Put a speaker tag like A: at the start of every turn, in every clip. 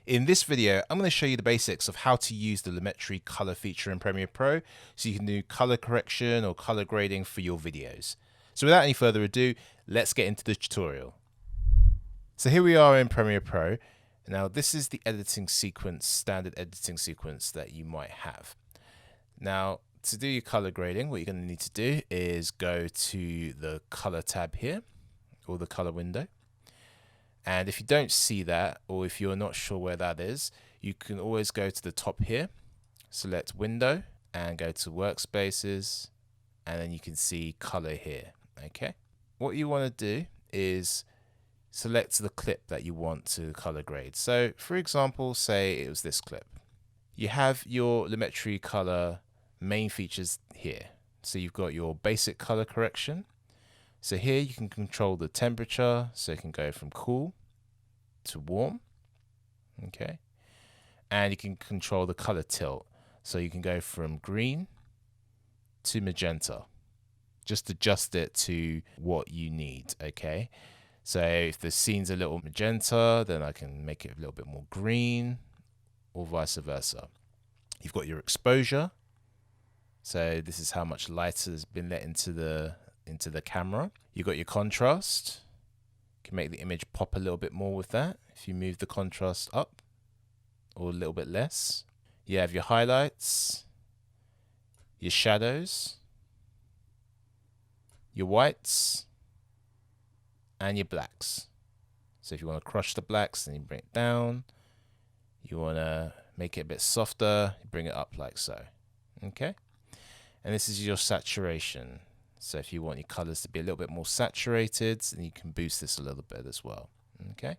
A: In this video, I'm going to show you the basics of how to use the Lumetri Colour feature in Premiere Pro so you can do color correction or color grading for your videos. So without any further ado, let's get into the tutorial. So here we are in Premiere Pro. Now this is the editing sequence, standard editing sequence that you might have. Now to do your color grading, what you're going to need to do is go to the color tab here, or the color window. And if you don't see that, or if you're not sure where that is, you can always go to the top here, select window and go to workspaces, and then you can see color here. Okay. What you want to do is select the clip that you want to color grade. So for example, say it was this clip. You have your Lumetri Colour main features here. So you've got your basic color correction. So here you can control the temperature, so it can go from cool to warm, okay? And you can control the color tilt, so you can go from green to magenta. Just adjust it to what you need, okay? So if the scene's a little magenta, then I can make it a little bit more green, or vice versa. You've got your exposure, so this is how much light has been let into the camera. You've got your contrast. You can make the image pop a little bit more with that if you move the contrast up or a little bit less. You have your highlights, your shadows, your whites, and your blacks. So if you want to crush the blacks, then you bring it down. You want to make it a bit softer, you bring it up like so. Okay? And this is your saturation. So if you want your colors to be a little bit more saturated, then you can boost this a little bit as well. Okay.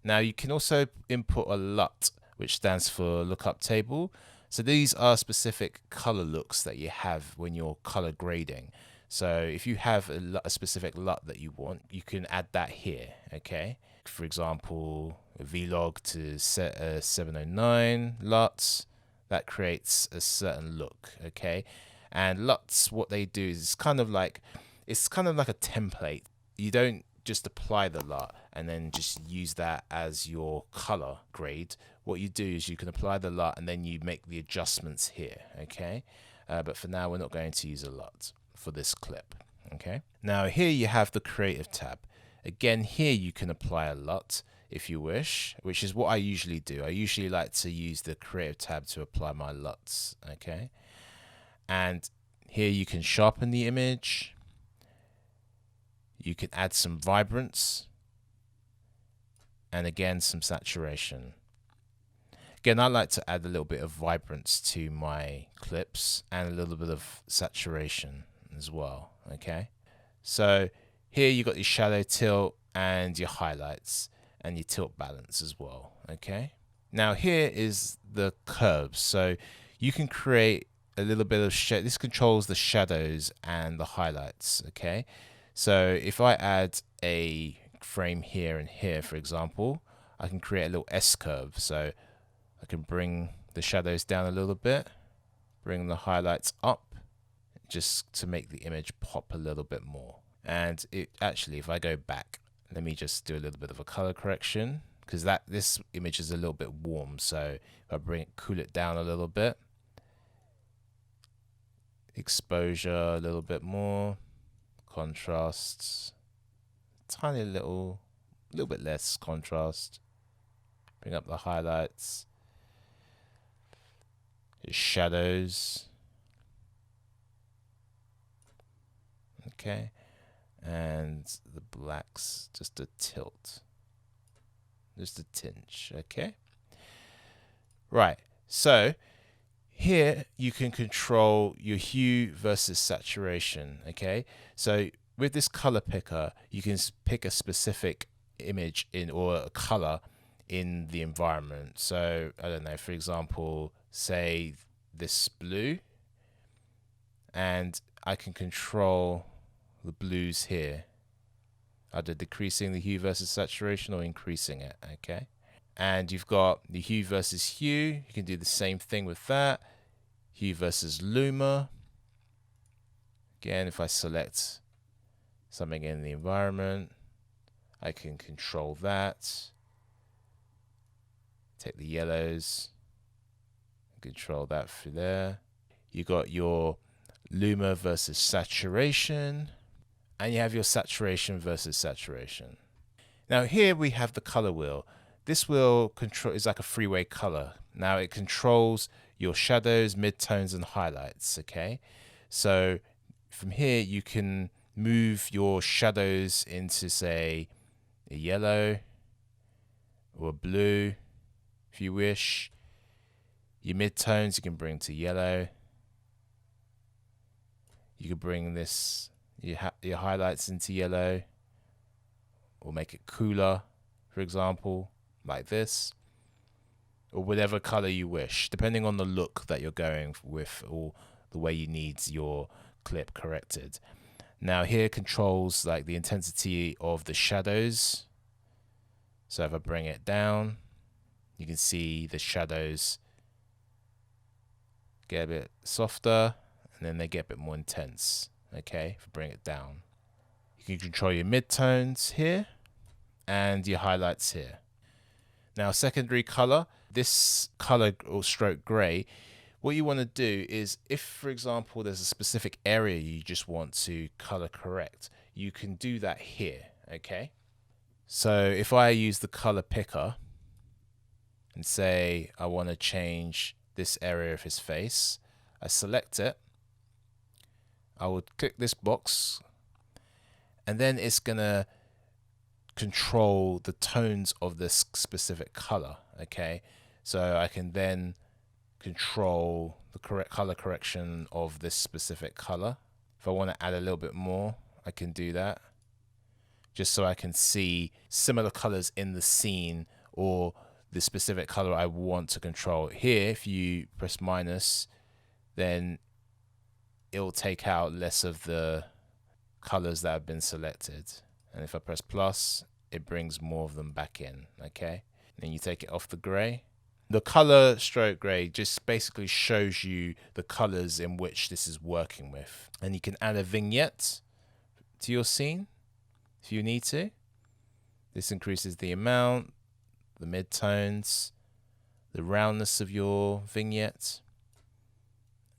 A: Now you can also input a LUT, which stands for lookup table. So these are specific color looks that you have when you're color grading. So if you have a specific LUT that you want, you can add that here. Okay. For example, a vlog to set a 709 LUT, that creates a certain look. Okay. And LUTs, what they do is it's kind of like a template. You don't just apply the LUT and then just use that as your color grade. What you do is you can apply the LUT and then you make the adjustments here, okay? But for now, we're not going to use a LUT for this clip, okay? Now here you have the creative tab. Again, here you can apply a LUT if you wish, which is what I usually do. I usually like to use the creative tab to apply my LUTs, okay? And here you can sharpen the image. You can add some vibrance. And again, some saturation. Again, I like to add a little bit of vibrance to my clips and a little bit of saturation as well. Okay. So here you got your shadow tilt and your highlights and your tilt balance as well. Okay. Now here is the curves. So you can create a little bit of this controls the shadows and the highlights. Okay, so if I add a frame here and here, for example, I can create a little S curve. So I can bring the shadows down a little bit, bring the highlights up, just to make the image pop a little bit more. And it actually, if I go back, let me just do a little bit of a color correction, because this image is a little bit warm. So if I cool it down a little bit, exposure a little bit more, contrasts tiny little bit less contrast, bring up the highlights, shadows, okay, and the blacks just a tilt, just a tinge. Okay, right, so here you can control your hue versus saturation, okay? So with this color picker, you can pick a specific image or a color in the environment. So I don't know, for example, say this blue, and I can control the blues here, either decreasing the hue versus saturation or increasing it, okay? And you've got the hue versus hue. You can do the same thing with that. Hue versus luma. Again, if I select something in the environment, I can control that. Take the yellows, control that through there. You got your luma versus saturation, and you have your saturation versus saturation. Now here we have the color wheel. This wheel is like a three-way color. Now it controls your shadows, midtones, and highlights, okay? So from here you can move your shadows into, say, a yellow or a blue if you wish. Your midtones you can bring to yellow. You can bring this your highlights into yellow, or make it cooler, for example, like this, or whatever color you wish, depending on the look that you're going with or the way you need your clip corrected. Now here controls like the intensity of the shadows. So if I bring it down, you can see the shadows get a bit softer and then they get a bit more intense. Okay, if I bring it down, you can control your midtones here and your highlights here. Now secondary color, this color or stroke gray, what you want to do is, if for example there's a specific area you just want to color correct, you can do that here. Okay, so if I use the color picker and say I want to change this area of his face, I select it, I would click this box, and then it's gonna control the tones of this specific color. Okay, so I can then control the correct color correction of this specific color. If I want to add a little bit more, I can do that, just so I can see similar colors in the scene or the specific color I want to control. Here, if you press minus, then it'll take out less of the colors that have been selected. And if I press plus, it brings more of them back in. Okay, then you take it off the gray. The color stroke gray just basically shows you the colors in which this is working with. And you can add a vignette to your scene if you need to. This increases the amount, the midtones, the roundness of your vignette,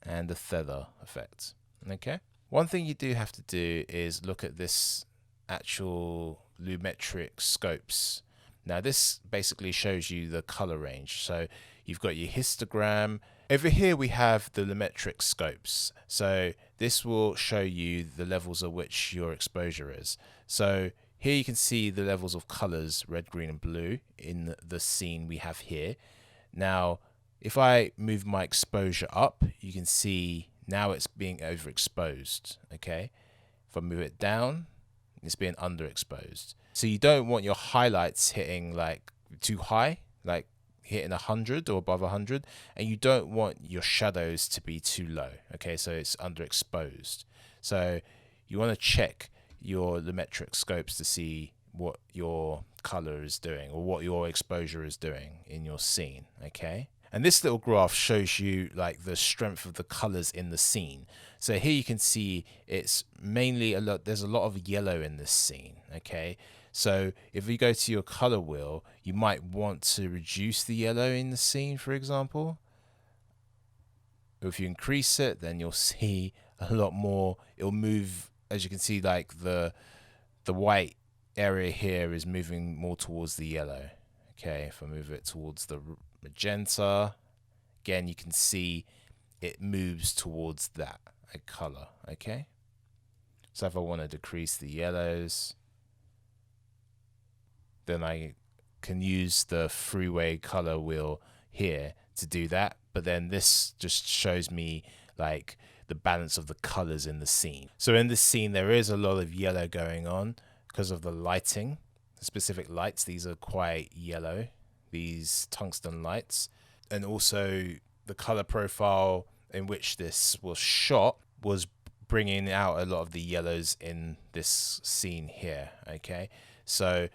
A: and the feather effect. Okay, one thing you do have to do is look at this actual lumetric scopes. Now this basically shows you the color range. So you've got your histogram. Over here we have the lumetric scopes. So this will show you the levels at which your exposure is. So here you can see the levels of colors, red, green, and blue, in the scene we have here. Now, if I move my exposure up, you can see now it's being overexposed. Okay, if I move it down, it's being underexposed. So you don't want your highlights hitting like too high, like hitting 100 or above 100, and you don't want your shadows to be too low. Okay, so it's underexposed. So you want to check your lumetric scopes to see what your color is doing or what your exposure is doing in your scene. Okay, and this little graph shows you like the strength of the colors in the scene. So here you can see it's mainly there's a lot of yellow in this scene. Okay, so if you go to your color wheel, you might want to reduce the yellow in the scene, for example. If you increase it, then you'll see a lot more. It'll move, as you can see, like the white area here is moving more towards the yellow. Okay, if I move it towards the magenta, again you can see it moves towards that color. Okay, so if I want to decrease the yellows, then I can use the three-way color wheel here to do that. But then this just shows me like the balance of the colors in the scene. So in this scene there is a lot of yellow going on because of the lighting, the specific lights. These are quite yellow, these tungsten lights. And also the color profile in which this was shot was bringing out a lot of the yellows in this scene here. Okay, so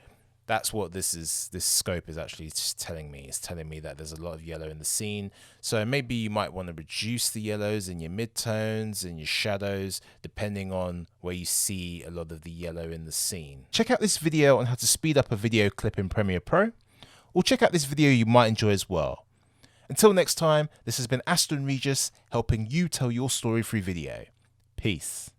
A: that's what this scope is actually just telling me. It's telling me that there's a lot of yellow in the scene. So maybe you might want to reduce the yellows in your midtones and your shadows, depending on where you see a lot of the yellow in the scene. Check out this video on how to speed up a video clip in Premiere Pro. or check out this video you might enjoy as well. Until next time, this has been Asten Regis helping you tell your story through video. Peace.